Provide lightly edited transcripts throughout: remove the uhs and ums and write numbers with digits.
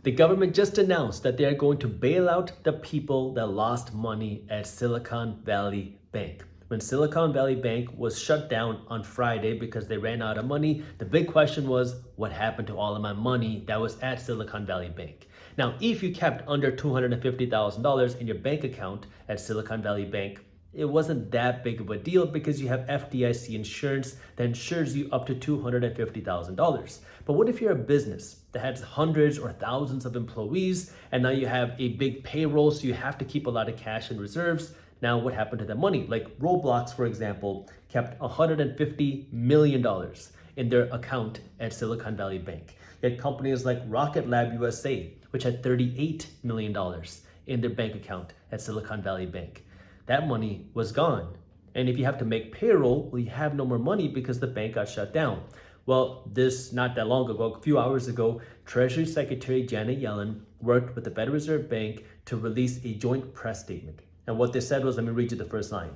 The government just announced that they are going to bail out the people that lost money at Silicon Valley Bank. When Silicon Valley Bank was shut down on Friday because they ran out of money, the big question was, what happened to all of my money that was at Silicon Valley Bank? Now, if you kept under $250,000 in your bank account at Silicon Valley Bank, it wasn't that big of a deal because you have FDIC insurance that insures you up to $250,000. But what if you're a business that has hundreds or thousands of employees and now you have a big payroll, so you have to keep a lot of cash in reserves? Now, what happened to that money? Like Roblox, for example, kept $150 million in their account at Silicon Valley Bank. You had companies like Rocket Lab USA, which had $38 million in their bank account at Silicon Valley Bank. That money was gone. And if you have to make payroll, well, you have no more money because the bank got shut down. Well, this not that long ago, a few hours ago, Treasury Secretary Janet Yellen worked with the Federal Reserve Bank to release a joint press statement. And what they said was, let me read you the first line.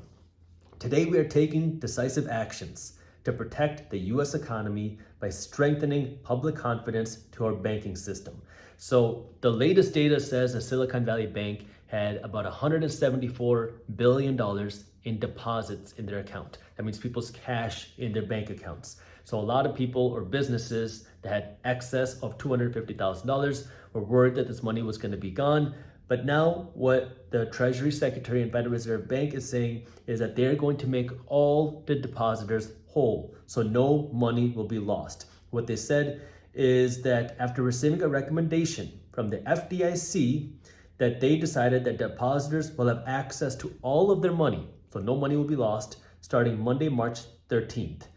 Today we are taking decisive actions to protect the US economy by strengthening public confidence to our banking system. So the latest data says that Silicon Valley Bank had about $174 billion in deposits in their account. That means people's cash in their bank accounts. So a lot of people or businesses that had excess of $250,000 were worried that this money was going to be gone. But now what the Treasury Secretary and Federal Reserve Bank is saying is that they're going to make all the depositors whole. So no money will be lost. What they said is that after receiving a recommendation from the FDIC, that they decided that depositors will have access to all of their money. So no money will be lost starting Monday, March 13th.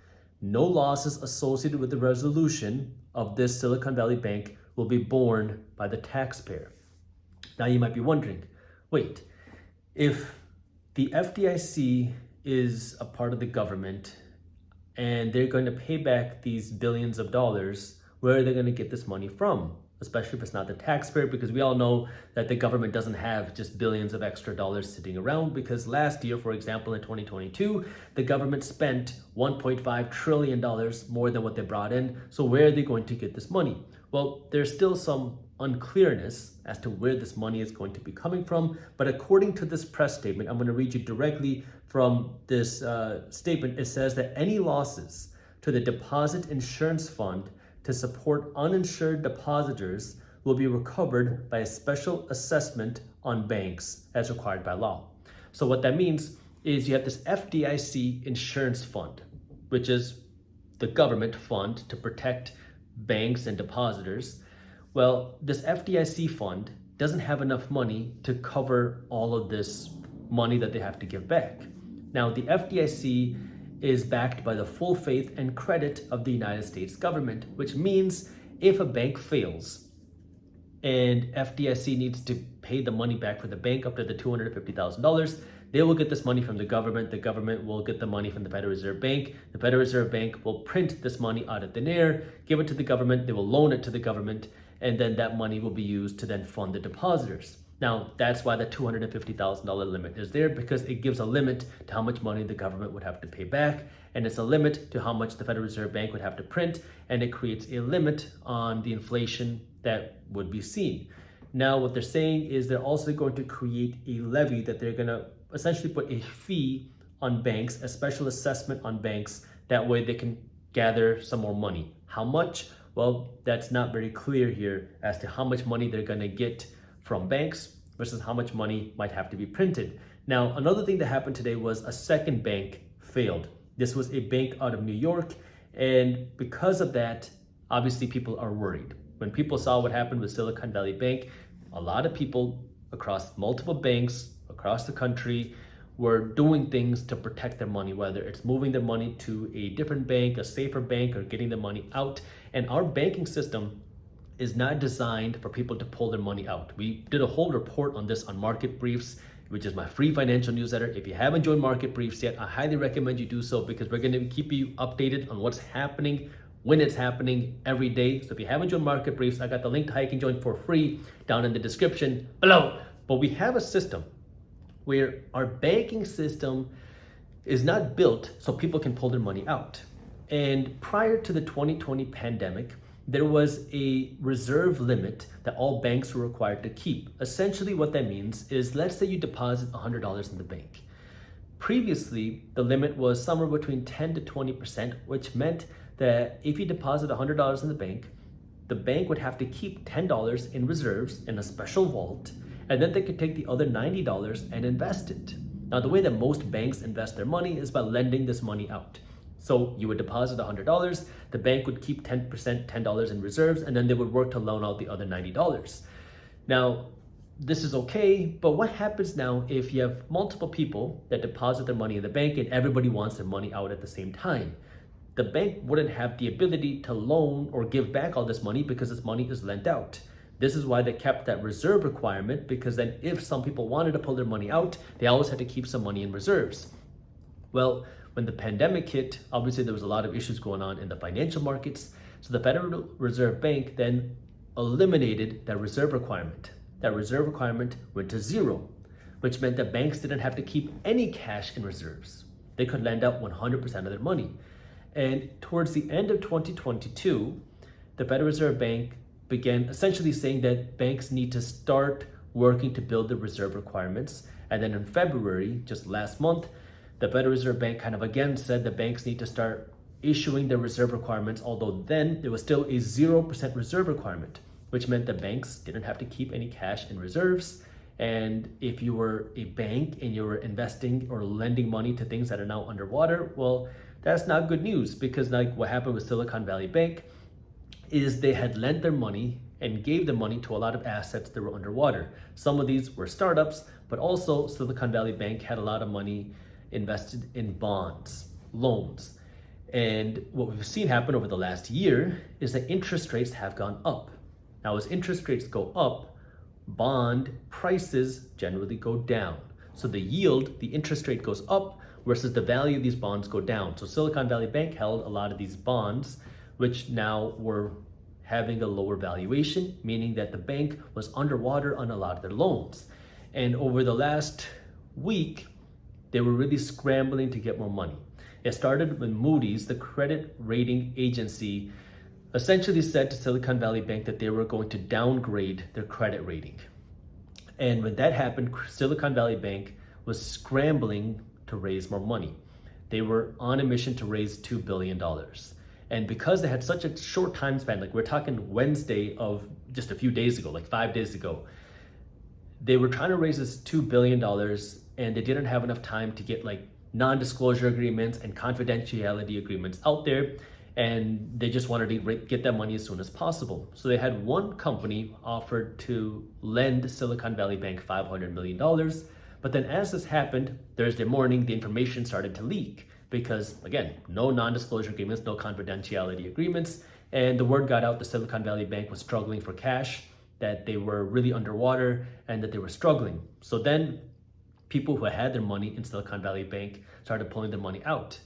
No losses associated with the resolution of this Silicon Valley Bank will be borne by the taxpayer. Now you might be wondering, wait, if the FDIC is a part of the government and they're going to pay back these billions of dollars, where are they going to get this money from? Especially if it's not the taxpayer, because we all know that the government doesn't have just billions of extra dollars sitting around, because last year, for example, in 2022, the government spent $1.5 trillion more than what they brought in. So where are they going to get this money? Well, there's still some unclearness as to where this money is going to be coming from. But according to this press statement, I'm going to read you directly from this statement. It says that any losses to the Deposit Insurance Fund to support uninsured depositors will be recovered by a special assessment on banks as required by law. So what that means is you have this FDIC insurance fund, which is the government fund to protect banks and depositors. Well, this FDIC fund doesn't have enough money to cover all of this money that they have to give back. Now, the FDIC is backed by the full faith and credit of the United States government, which means if a bank fails and FDIC needs to pay the money back for the bank up to the $250,000, they will get this money from the government. The government will get the money from the Federal Reserve Bank. The Federal Reserve Bank will print this money out of thin air, give it to the government. They will loan it to the government, and then that money will be used to then fund the depositors. Now, that's why the $250,000 limit is there, because it gives a limit to how much money the government would have to pay back, and it's a limit to how much the Federal Reserve Bank would have to print, and it creates a limit on the inflation that would be seen. Now, what they're saying is they're also going to create a levy that they're going to essentially put a fee on banks, a special assessment on banks. That way they can gather some more money. How much? Well, that's not very clear here as to how much money they're going to get from banks versus how much money might have to be printed. Now, another thing that happened today was a second bank failed. This was a bank out of New York, and because of that, obviously people are worried. When people saw what happened with Silicon Valley Bank, a lot of people across multiple banks across the country were doing things to protect their money, whether it's moving their money to a different bank, a safer bank, or getting the money out. And our banking system is not designed for people to pull their money out. We did a whole report on this on Market Briefs, which is my free financial newsletter. If you haven't joined Market Briefs yet, I highly recommend you do so, because we're going to keep you updated on what's happening, when it's happening, every day. So if you haven't joined Market Briefs, I got the link to how you can join for free down in the description below. But we have a system where our banking system is not built so people can pull their money out. And prior to the 2020 pandemic, there was a reserve limit that all banks were required to keep. Essentially what that means is, let's say you deposit $100 in the bank. Previously, the limit was somewhere between 10 to 20%, which meant that if you deposit $100 in the bank would have to keep $10 in reserves in a special vault, and then they could take the other $90 and invest it. Now, the way that most banks invest their money is by lending this money out. So you would deposit $100, the bank would keep 10%, $10 in reserves, and then they would work to loan out the other $90. Now, this is okay, but what happens now if you have multiple people that deposit their money in the bank and everybody wants their money out at the same time? The bank wouldn't have the ability to loan or give back all this money because this money is lent out. This is why they kept that reserve requirement, because then if some people wanted to pull their money out, they always had to keep some money in reserves. Well, when the pandemic hit, obviously there was a lot of issues going on in the financial markets. So the Federal Reserve Bank then eliminated that reserve requirement. That reserve requirement went to zero, which meant that banks didn't have to keep any cash in reserves. They could lend out 100% of their money. And towards the end of 2022, the Federal Reserve Bank began essentially saying that banks need to start working to build the reserve requirements. And then in February, just last month, the Federal Reserve Bank kind of again said that banks need to start issuing their reserve requirements, although then there was still a 0% reserve requirement, which meant that banks didn't have to keep any cash in reserves. And if you were a bank and you were investing or lending money to things that are now underwater, well, that's not good news, because like what happened with Silicon Valley Bank is they had lent their money and gave the money to a lot of assets that were underwater. Some of these were startups, but also Silicon Valley Bank had a lot of money invested in bonds, loans. And what we've seen happen over the last year is that interest rates have gone up. Now, as interest rates go up, bond prices generally go down. So the yield, the interest rate goes up versus the value of these bonds go down. So Silicon Valley Bank held a lot of these bonds, which now were having a lower valuation, meaning that the bank was underwater on a lot of their loans. And over the last week, they were really scrambling to get more money. It started when Moody's, the credit rating agency, essentially said to Silicon Valley Bank that they were going to downgrade their credit rating. And when that happened, Silicon Valley Bank was scrambling to raise more money. They were on a mission to raise $2 billion. And because they had such a short time span, like we're talking Wednesday of just a few days ago, like 5 days ago, they were trying to raise this $2 billion and they didn't have enough time to get like non-disclosure agreements and confidentiality agreements out there. And they just wanted to get that money as soon as possible. So they had one company offered to lend Silicon Valley Bank $500 million. But then as this happened, Thursday morning, the information started to leak because, again, no non-disclosure agreements, no confidentiality agreements. And the word got out that Silicon Valley Bank was struggling for cash, that they were really underwater and that they were struggling. So then people who had their money in Silicon Valley Bank started pulling their money out.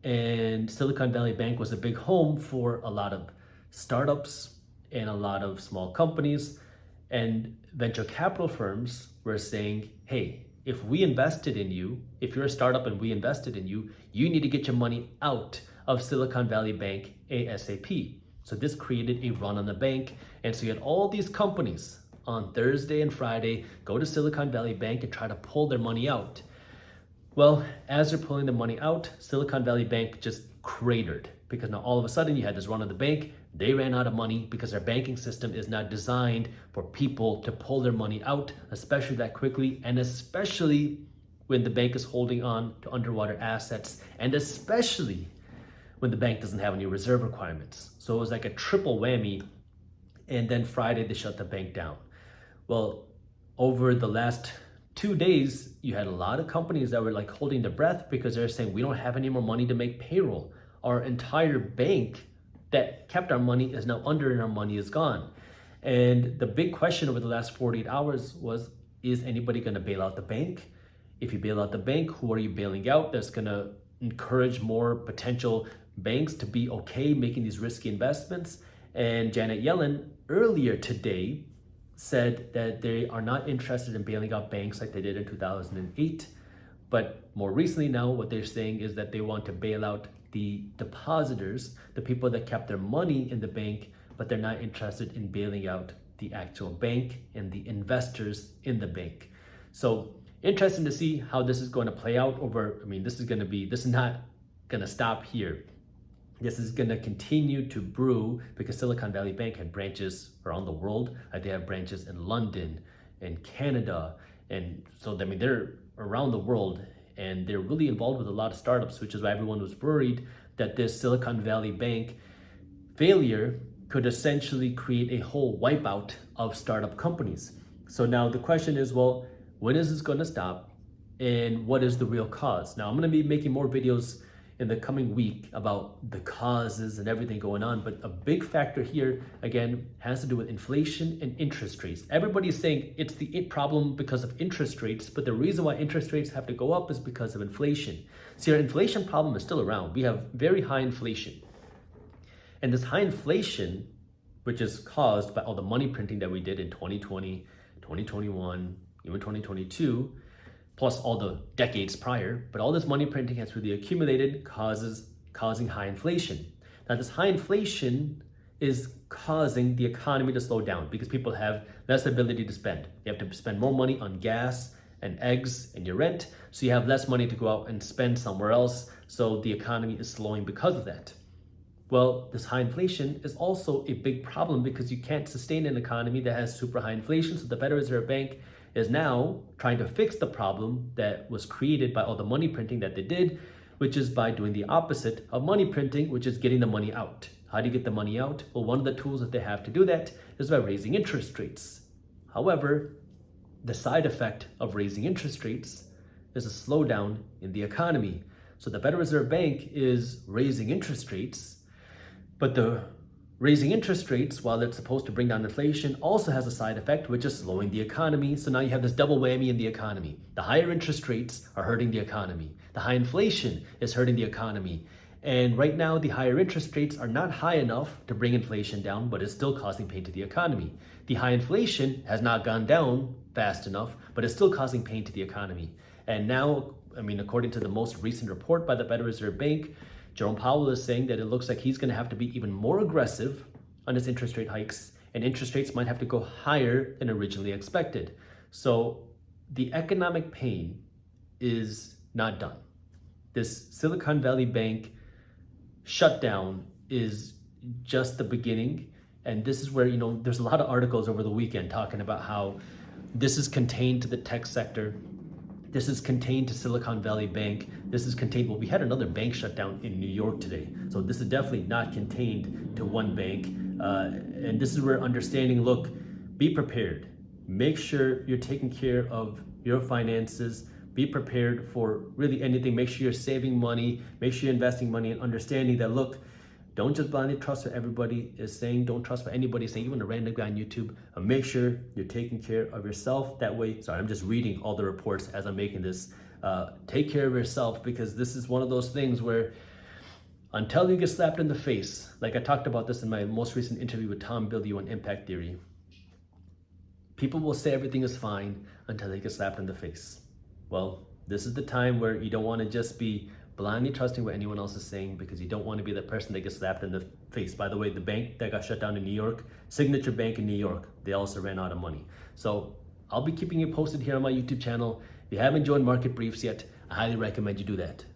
And Silicon Valley Bank was a big home for a lot of startups and a lot of small companies. And venture capital firms were saying, hey, if we invested in you, if you're a startup and we invested in you, you need to get your money out of Silicon Valley Bank ASAP. So this created a run on the bank. And so you had all these companies on Thursday and Friday go to Silicon Valley Bank and try to pull their money out. Well, as they're pulling the money out, Silicon Valley Bank just cratered because now all of a sudden you had this run on the bank. They ran out of money because their banking system is not designed for people to pull their money out, especially that quickly, and especially when the bank is holding on to underwater assets, and especially when the bank doesn't have any reserve requirements. So it was like a triple whammy. And then Friday, they shut the bank down. Well, over the last 2 days, you had a lot of companies that were like holding their breath because they're saying, we don't have any more money to make payroll. Our entire bank that kept our money is now under and our money is gone. And the big question over the last 48 hours was, is anybody gonna bail out the bank? If you bail out the bank, who are you bailing out? That's gonna encourage more potential banks to be okay making these risky investments. And Janet Yellen earlier today said that they are not interested in bailing out banks like they did in 2008. But more recently now, what they're saying is that they want to bail out the depositors, the people that kept their money in the bank but they're not interested in bailing out the actual bank and the investors in the bank. So interesting to see how this is going to play out over, this is not going to stop here. This is going to continue to brew because Silicon Valley Bank had branches around the world. They have branches in London and Canada. And so, they're around the world and they're really involved with a lot of startups, which is why everyone was worried that this Silicon Valley Bank failure could essentially create a whole wipeout of startup companies. So now the question is, well, when is this going to stop and what is the real cause? Now I'm going to be making more videos in the coming week about the causes and everything going on, but a big factor here again has to do with inflation and interest rates. Everybody's saying it's the problem because of interest rates, but the reason why interest rates have to go up is because of inflation. See, our inflation problem is still around. We have very high inflation. And this high inflation, which is caused by all the money printing that we did in 2020, 2021, even 2022, plus all the decades prior, but all this money printing has really accumulated, causing high inflation. Now this high inflation is causing the economy to slow down because people have less ability to spend. You have to spend more money on gas and eggs and your rent, so you have less money to go out and spend somewhere else, so the economy is slowing because of that. Well, this high inflation is also a big problem because you can't sustain an economy that has super high inflation, so the Federal Reserve Bank is now trying to fix the problem that was created by all the money printing that they did, which is by doing the opposite of money printing, which is getting the money out. How do you get the money out? Well, one of the tools that they have to do that is by raising interest rates. However, the side effect of raising interest rates is a slowdown in the economy. So the Federal Reserve Bank is raising interest rates, but the raising interest rates, while it's supposed to bring down inflation, also has a side effect, which is slowing the economy. So now you have this double whammy in the economy. The higher interest rates are hurting the economy. The high inflation is hurting the economy. And right now, the higher interest rates are not high enough to bring inflation down, but it's still causing pain to the economy. The high inflation has not gone down fast enough, but it's still causing pain to the economy. And now, according to the most recent report by the Federal Reserve Bank, Jerome Powell is saying that it looks like he's going to have to be even more aggressive on his interest rate hikes, and interest rates might have to go higher than originally expected. So the economic pain is not done. This Silicon Valley Bank shutdown is just the beginning, and this is where, there's a lot of articles over the weekend talking about how this is contained to the tech sector. This is contained to Silicon Valley Bank. This is contained, we had another bank shutdown in New York today. So this is definitely not contained to one bank. And this is where understanding, look, be prepared. Make sure you're taking care of your finances. Be prepared for really anything. Make sure you're saving money. Make sure you're investing money and understanding that, look, don't just blindly trust what everybody is saying. Don't trust what anybody is saying, even a random guy on YouTube. Make sure you're taking care of yourself. That way, I'm just reading all the reports as I'm making this. Take care of yourself, because this is one of those things where until you get slapped in the face, like I talked about this in my most recent interview with Tom Bilyeu on Impact Theory, people will say everything is fine until they get slapped in the face. Well, this is the time where you don't want to just be blindly trusting what anyone else is saying, because you don't want to be the person that gets slapped in the face. By the way, the bank that got shut down in New York, Signature Bank in New York, they also ran out of money. So I'll be keeping you posted here on my YouTube channel. If you haven't joined Market Briefs yet, I highly recommend you do that.